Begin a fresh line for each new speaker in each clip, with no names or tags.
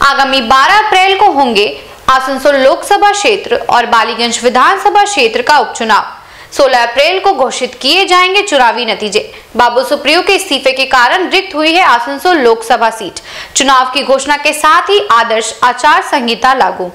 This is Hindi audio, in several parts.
आगामी 12 अप्रैल को होंगे आसनसोल लोकसभा क्षेत्र और बालीगंज विधानसभा क्षेत्र का उपचुनाव। 16 अप्रैल को घोषित किए जाएंगे चुनावी नतीजे। बाबुल सुप्रियो के इस्तीफे के कारण रिक्त हुई है आसनसोल लोकसभा सीट। चुनाव की घोषणा के साथ ही आदर्श आचार संहिता लागू।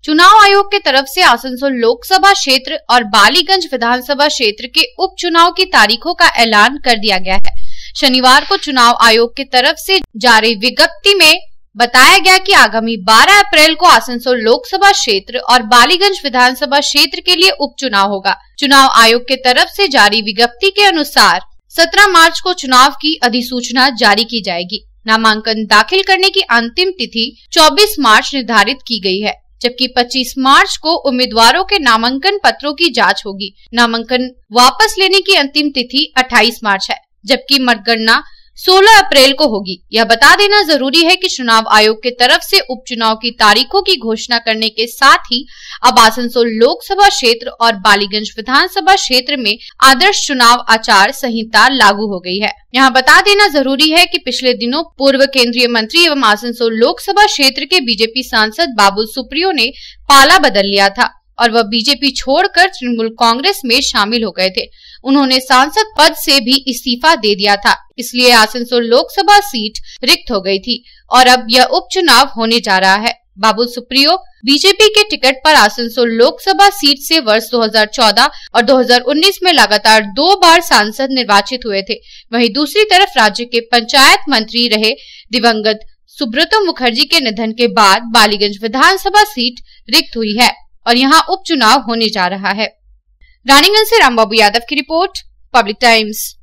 चुनाव आयोग के तरफ से आसनसोल लोकसभा क्षेत्र और बालीगंज विधानसभा क्षेत्र के उपचुनाव की तारीखों का ऐलान कर दिया गया है। शनिवार को चुनाव आयोग की तरफ से जारी विज्ञप्ति में बताया गया कि आगामी 12 अप्रैल को आसनसोल लोकसभा क्षेत्र और बालीगंज विधानसभा क्षेत्र के लिए उपचुनाव होगा। चुनाव आयोग के तरफ से जारी विज्ञप्ति के अनुसार 17 मार्च को चुनाव की अधिसूचना जारी की जाएगी। नामांकन दाखिल करने की अंतिम तिथि 24 मार्च निर्धारित की गई है, जबकि 25 मार्च को उम्मीदवारों के नामांकन पत्रों की जांच होगी। नामांकन वापस लेने की अंतिम तिथि 28 मार्च है, जबकि मतगणना 16 अप्रैल को होगी। यह बता देना जरूरी है कि चुनाव आयोग के तरफ से उपचुनाव की तारीखों की घोषणा करने के साथ ही अब आसनसोल लोकसभा क्षेत्र और बालीगंज विधानसभा क्षेत्र में आदर्श चुनाव आचार संहिता लागू हो गई है। यहाँ बता देना जरूरी है कि पिछले दिनों पूर्व केंद्रीय मंत्री एवं आसनसोल लोकसभा क्षेत्र के बीजेपी सांसद बाबुल सुप्रियो ने पाला बदल लिया था और वह बीजेपी छोड़कर तृणमूल कांग्रेस में शामिल हो गए थे। उन्होंने सांसद पद से भी इस्तीफा दे दिया था, इसलिए आसनसोल लोकसभा सीट रिक्त हो गई थी और अब यह उपचुनाव होने जा रहा है। बाबुल सुप्रियो बीजेपी के टिकट पर आसनसोल लोकसभा सीट से वर्ष 2014 और 2019 में लगातार 2 बार सांसद निर्वाचित हुए थे। वहीं दूसरी तरफ राज्य के पंचायत मंत्री रहे दिवंगत सुब्रतो मुखर्जी के निधन के बाद बालीगंज विधानसभा सीट रिक्त हुई है और यहाँ उपचुनाव होने जा रहा है। रानीगंज से रामबाबू यादव की रिपोर्ट, पब्लिक टाइम्स।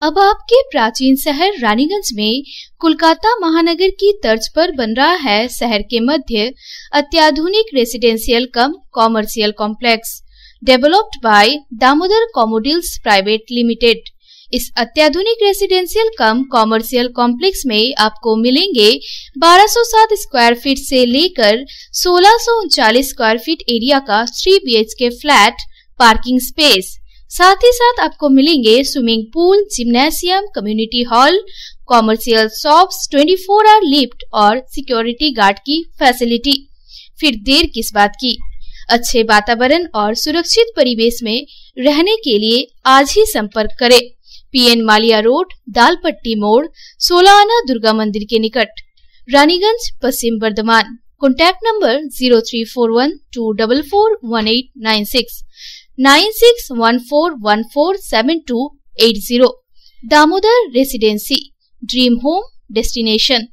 अब आपके प्राचीन शहर रानीगंज में कोलकाता महानगर की तर्ज पर बन रहा है शहर के मध्य अत्याधुनिक residential cum commercial complex developed by Damodar commodities private limited. इस अत्याधुनिक रेसिडेंशियल कम कॉमर्शियल कॉम्प्लेक्स में आपको मिलेंगे 1207 स्क्वायर फीट से लेकर 1639 स्क्वायर फीट एरिया का 3 BHK फ्लैट, पार्किंग स्पेस। साथ ही साथ आपको मिलेंगे swimming pool, gymnasium, community hall, commercial shops, 24 hour lift और सिक्योरिटी गार्ड की फैसिलिटी। फिर देर किस बात की, अच्छे वातावरण और सुरक्षित परिवेश में रहने के लिए आज ही संपर्क करें। PN मालिया रोड, दालपट्टी मोड़, 16 आना दुर्गा मंदिर के निकट, Raniganj, Paschim Bardhaman. Contact number 0341244196 9614147280। Damodar residency, dream home destination.